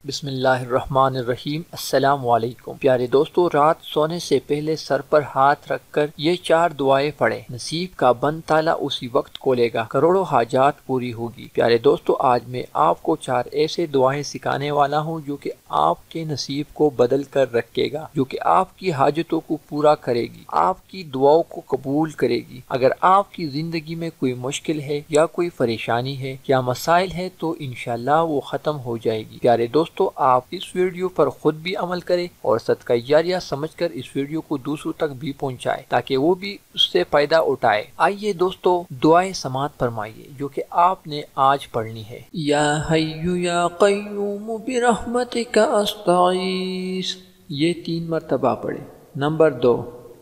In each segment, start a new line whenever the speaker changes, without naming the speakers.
बिस्मिल्लाहिर्रहमानिर्रहीम। अस्सलामु अलैकुम। प्यारे दोस्तों, रात सोने से पहले सर पर हाथ रखकर ये 4 दुआएं पढ़ें। नसीब का बंद ताला उसी वक्त खोलेगा, करोड़ों हाजात पूरी होगी। प्यारे दोस्तों, आज मैं आपको 4 ऐसे दुआएं सिखाने वाला हूँ जो कि आपके नसीब को बदल कर रखेगा, जो कि आपकी हाजतों को पूरा करेगी, आपकी दुआओं को कबूल करेगी। अगर आपकी जिंदगी में कोई मुश्किल है या कोई परेशानी है या मसाइल है तो इंशाल्लाह वो खत्म हो जाएगी। प्यारे दोस्तों, आप इस वीडियो पर खुद भी अमल करें और सदका जारिया समझकर इस वीडियो को दूसरों तक भी पहुंचाएं ताकि वो भी उससे फायदा उठाए। आइए दोस्तों, दुआएं समाअत फरमाइए जो कि आपने आज पढ़नी है। या हय्यु या क़य्यूम बिरहमतिका अस्तगीस, ये 3 मरतबा पढ़े। नंबर 2,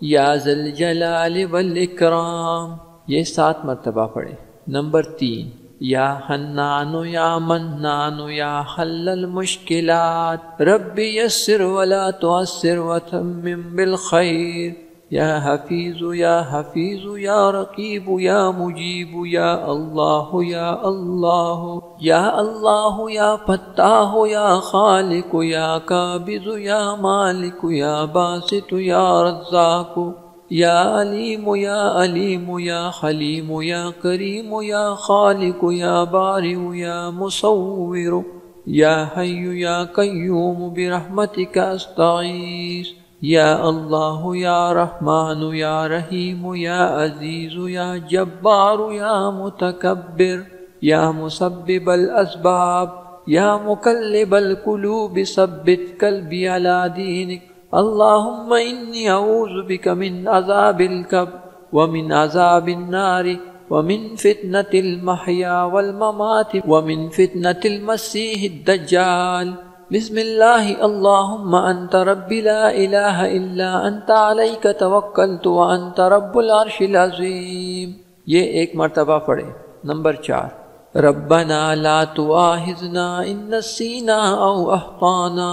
या ज़ल जलाल वल इकराम, ये 7 मरतबा पढ़े। नंबर 3, या हन्नानु या मन्नानु या हल्लल मुश्किलात रब्बी यस्सिर वला तुअस्सिर वतम्मिम बिल खैर, या हफीज़ु या हफीज़ु या रकीबु या मुजीबु या अल्लाहु या अल्लाहु या अल्लाहु या फत्ताहु या खालिकु या काबिज़ु या मालिकु या बासितु या रज़्ज़ाकु या अलीमु या अलीमु या हलीमु या करीमु या खालिकु या बारिउ या मुसव्विरु या हय्यु या क़य्यूम बिरहमतिका अस्तगीस, या अल्लाहु या रहमानु या रहीमु या अजीज़ु या जब्बारु या मुतकब्बिर या मुसब्बिबल अस्बाब या मुकल्लिबल कुलूब सब्बित कल्बी अला दीनिक। अल्लाहुम्मा इन्नी अऊज़ु बिका मिन अज़ाबिल कब्र व मिन अज़ाबिन नारि व मिन फितनतिल महया वल ममाति व मिन फितनतिल मसीहिद दज्जाल। बिस्मिल्लाहि अल्लाहुम्मा अंता रब्बी ला इलाहा इल्ला अंता अलैका तवक्कलतु व अंता रब्बुल अर्शिल अज़ीम, ये 1 मरतबा पढ़े। नंबर 4, रब्बना ला तुआहिज़ना इन नसीना औ अख़्ताना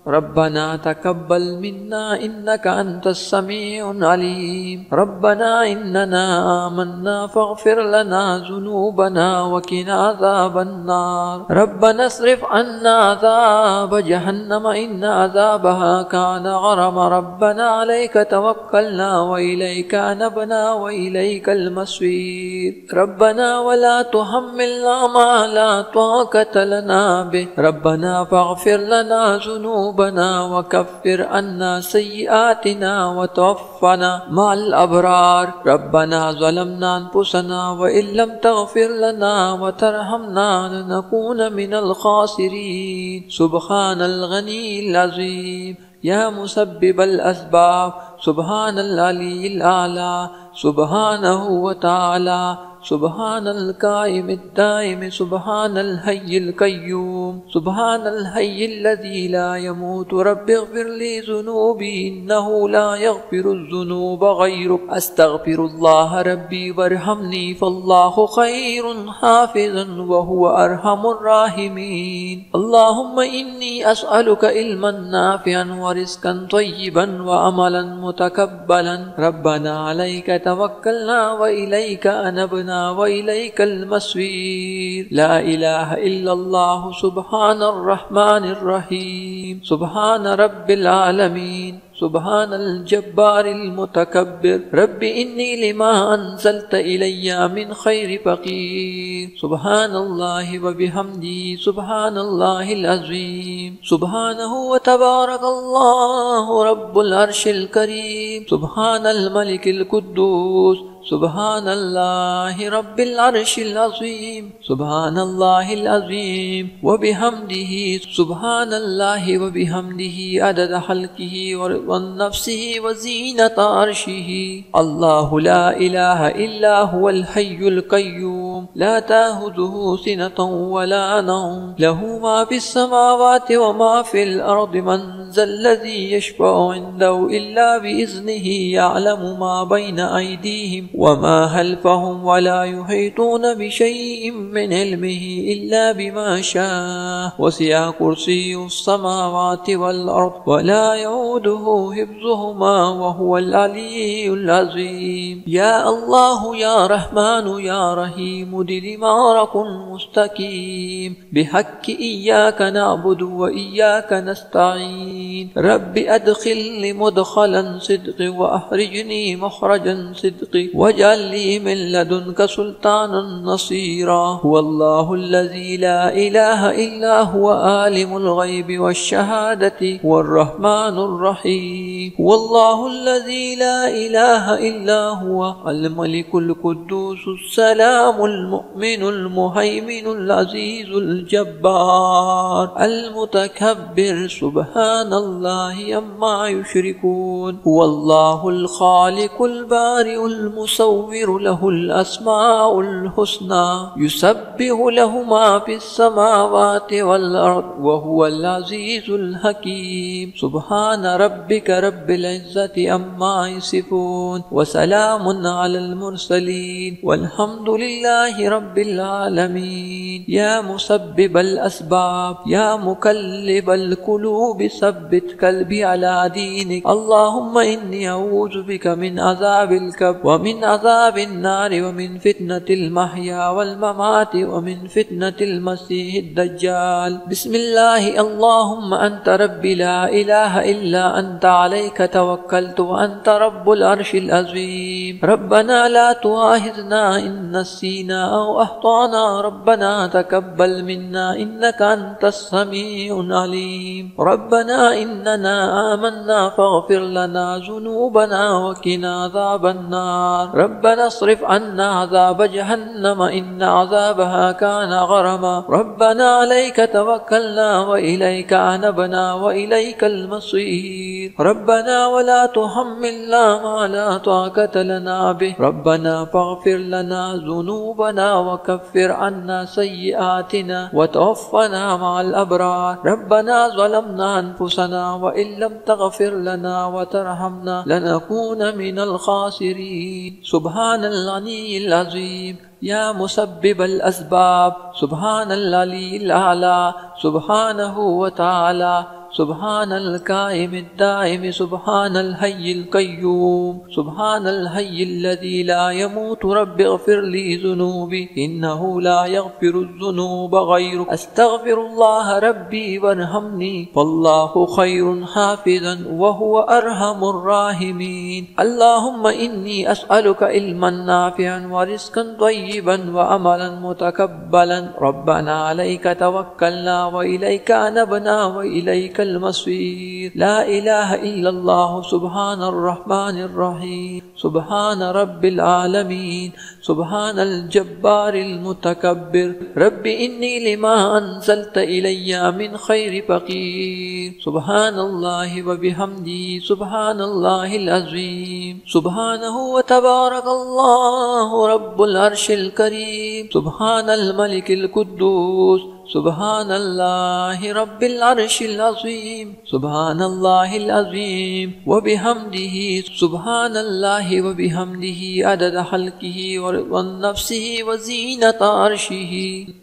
रब्बना तकब्बल मिन्ना इन्नका अंतस समीउल अलीम, रब्बना इन्नना आमन्ना फ़ग़फ़िर लना ज़ुनूबना व क़िना अज़ाबन नार, रब्बना अस्रिफ़ अन्ना अज़ाब जहन्नम इन्ना अज़ाबहा कान गरमा, रब्बना अलैका तवक्कलना व इलैका अनबना व इलैकल मसीर, रब्बना वला तुहम्मिलना मा ला ताक़त लना बिह, रब्बना फ़ग़फ़िर लना ज़ुनूबना वकफ़िर अन्ना सय्यिआतिना वतवफ़्फ़ना मअल अबरार, रब्बना ज़लमना अनफुसना व इल्लम तग़फ़िर लना व तरहमना लनकून मिनल ख़ासिरीन। सुब्हानल गनीय्यिल अज़ीम, या मुसब्बिबल अस्बाब, सुब्हानल अलीय्यिल आला, सुब्हानहु व तआला, सुब्हानल काइमिद दाइम, सुब्हानल हय्यिल क़य्यूम, सुब्हानल हय्यिल्लज़ी ला यमूतु, रब्बिग़फ़िर ली ज़ुनूबी इन्नहु ला यग़फ़िरुज़ ज़ुनूब ग़य्रुक, अस्तग़फ़िरुल्लाह रब्बी वरहमनी फ़ल्लाहु ख़ैरुन हाफ़िज़न व हुवा अरहमुर राहिमीन। अल्लाहुम्मा इन्नी अस्अलुका इल्मन नाफ़िअन व रिज़्क़न तय्यिबन व अमलन मुतक़ब्बलन, रब्बना अलैका तवक्कलना व इलैका अनबना व इलैकल मसीर। ला इलाहा इल्लल्लाहु सुब्हानर रहमानिर रहीम, सुब्हान रब्बिल आलमीन, सुब्हानल जब्बारिल मुतकब्बिर, रब्बि इन्नी लिमा अंज़लत इलैया मिन खैरि फ़क़ीर, सुब्हानल्लाहि व बिहम्दिही सुब्हानल्लाहिल अज़ीम, सुब्हानहु व तबारकल्लाहु रब्बुल अर्शिल करीम, सुब्हानल मलिकिल कुद्दूस, सुब्हानल्लाहि रब्बिल अर्शिल अज़ीम, सुब्हानल्लाहिल अज़ीम व बिहम्दिही सुब्हानल्लाहि व बिहम्दिही अदद खल्क़िही व नफ्सिही व ज़ीनत अर्शिही। अल्लाहु ला इलाहा इल्ला हुवल हय्युल क़य्यूम, ला ताख़ुज़ुहु सिनतुन व ला नौम, लहू मा फ़िस समावाति व मा फ़िल अर्दि, मन ज़ल्लज़ी यशफ़अु इंदहु इल्ला बिइज़्निही, यअलमु मा बैन अयदीहिम وما خلفهم ولا يحيطون بشيء من علمه إلا بما شاء وسع كرسي السماوات والأرض ولا يؤوده حفظهما وهو العلي العظيم. يا الله يا رحمن يا رحيم دل مارك مستقيم بحق إياك نعبد وإياك نستعين. رب أدخلني مدخلا صدق وأخرجني مخرجا صدق واجعل لي من لدنك سلطانا نصيرا. هو الله الذي لا إله إلا هو عالم الغيب والشهادة والرحمن الرحيم. هو الله الذي لا إله إلا هو الملك القدوس السلام المؤمن المهيمن العزيز الجبار المتكبر سبحان الله عما يشركون. هو الله الخالق البارئ المصور له الأسماء الحسنى يسبح له ما في السماوات والأرض وهو العزيز الحكيم. سبحان ربك رب العزة عما يصفون وسلام على المرسلين والحمد لله رب العالمين. يا مسبب الأسباب يا مقلب القلوب ثبت قلبي على دينك. اللهم إني أعوذ بك من عذاب القبر ومن عذاب النار ومن فتنة المحيا والممات ومن فتنة المسيح الدجال. بسم الله. اللهم أنت ربي لا إله إلا أنت عليك توكلت وأنت رب العرش العظيم. ربنا لا تؤاخذنا إن نسينا أو أخطأنا. ربنا تقبل منا إنك أنت السميع العليم. ربنا إننا آمنا فاغفر لنا ذنوبنا وقنا عذاب النار. ربنا اصرف عنا عذاب جهنم إن عذابها كان غرما. ربنا عليك توكلنا وإليك أنبنا وإليك المصير. ربنا ولا تحملنا ما لا طاقة لنا به. ربنا فاغفر لنا ذنوبنا وكفر عنا سيئاتنا وتوفنا مع الأبرار. ربنا ظلمنا أنفسنا وإن لم تغفر لنا وترحمنا لنكون من الخاسرين. سبحان العلي العظيم. يا مسبب الأسباب سبحان العلي الأعلى سبحانه وتعالى. سبحان القائم الدائم سبحان الحي القيوم سبحان الحي الذي لا يموت. رب اغفر لي ذنوبي إنه لا يغفر الذنوب غيرك. أستغفر الله ربي وارحمني فالله خير حافظا وهو أرحم الراحمين. اللهم إني أسألك علما نافعا ورزقا طيبا وعملا متقبلا. ربنا عليك توكلنا وإليك أنبنا وإليك المصير. لا إله إلا الله سبحان الرحمن الرحيم سبحان رب العالمين سبحان الجبار المتكبر. رب إني لما أنزلت إلي من خير فقير. سبحان الله وبحمده سبحان الله العظيم. سبحانه وتبارك الله رب العرش الكريم. سبحان الملك القدوس سبحان الله رب العرش العظيم. سبحان الله العظيم وبحمده سبحان الله وبحمده عدد خلقه ورضا نفسه وزينة عرشه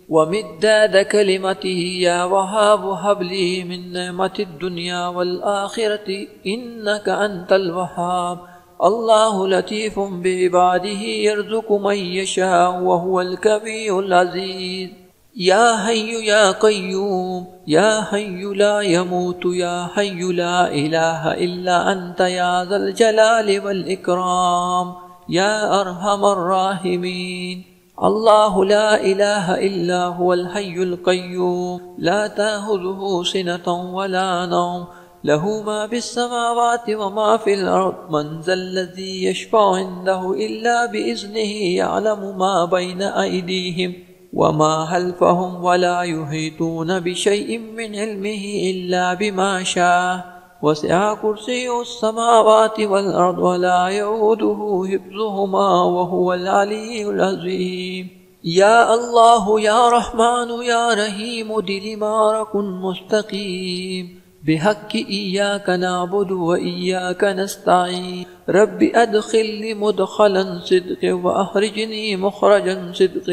ومداد كلمته. يا وهاب هب لي من نعمة الدنيا والآخرة إنك أنت الوهاب. الله لطيف بعباده يرزق من يشاء وهو القوي العزيز. يا حي يا قيوم يا حي لا يموت يا حي لا إله إلا أنت يا ذا الجلال والإكرام يا أرحم الراحمين. الله لا إله إلا هو الحي القيوم لا تأخذه سنة ولا نوم له ما في السماوات وما في الأرض. من ذا الذي يشفع عنده إلا بإذنه. يعلم ما بين أيديهم وما خلفهم ولا يحيطون بشيء من علمه إلا بما شاء وسع كرسي السماوات والأرض ولا يؤوده حفظهما وهو العلي العظيم. يا الله يا رحمن يا رحيم دل مارك مستقيم बिहक्कि इय्याका नअबुदु व इय्याका नस्तईन रब्बि अदखिलनी मुदखलन सिद्क़ व अखरिजनी मुखरजन सिद्क़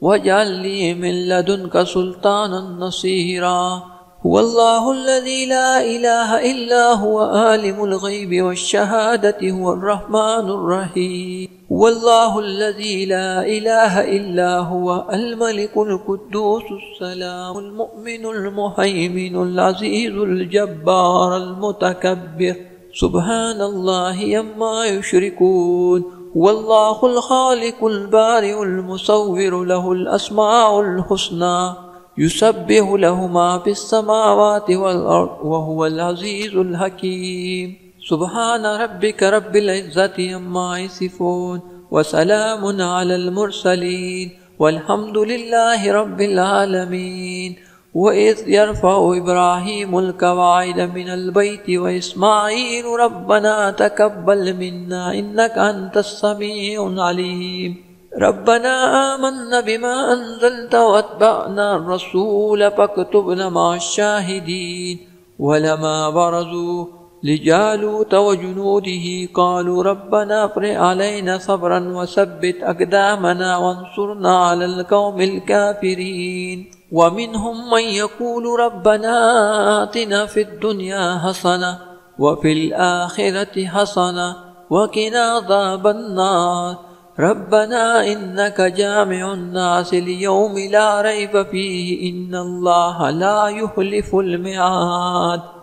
वजअल ली मिन लदुनका सुल्तानन नसीरा हुवल्लाहुल्लज़ी ला इलाहा इल्ला हुवा आलिमुल ग़ैबि वश्शहादति हुवर रहमानुर रहीम हुवल्लाहुल्लज़ी ला इलाहा इल्ला हुवा अल मलिकुल कुद्दूसुस सलामुल मुमिनुल मुहैमिनुल अज़ीज़ुल जब्बारुल मुतकब्बिर सुब्हानल्लाहि अम्मा युश्रिकून हुवल्लाहुल खालिकुल बारिउल मुसव्विरु लहुल अस्माउल हुस्ना युसब्बिहु लहु मा फिस समावाति वल अर्द व हुवल अज़ीज़ुल हकीम सुब्हान रब्बिका रब्बिल इज़्ज़ति अम्मा यसिफून व सलामुन अलल मुरसलीन वल्हम्दुलिल्लाहि रब्बिल आलमीन व इज़ यरफ़उ इब्राहीमुल क़वाइद मिनल बैति व इस्माईलु रब्बना तक़ब्बल मिन्ना इन्नका अंतस समीउल अलीम रब्बना आमन्ना बिमा अंज़लता वत्बअना रसूल फक्तुबना मअश्शाहिदीन वलमा बरज़ू लिजालूत व जुनूदिही क़ालू रब्बना अफ़रिग़ अलैना सब्रन वसब्बित अक़दामना वंसुरना अलल क़ौमिल काफ़िरीन वमिनहुम मन यक़ूलु रब्बना आतिना फ़िद दुनिया हसना व फ़िल आख़िरति हसना व क़िना अज़ाबन नार रब्बना इन्नका जामिउन नास लियौमिन ला रैब फ़ीहि इन्नल्लाहा ला युख़्लिफ़ुल मिआद।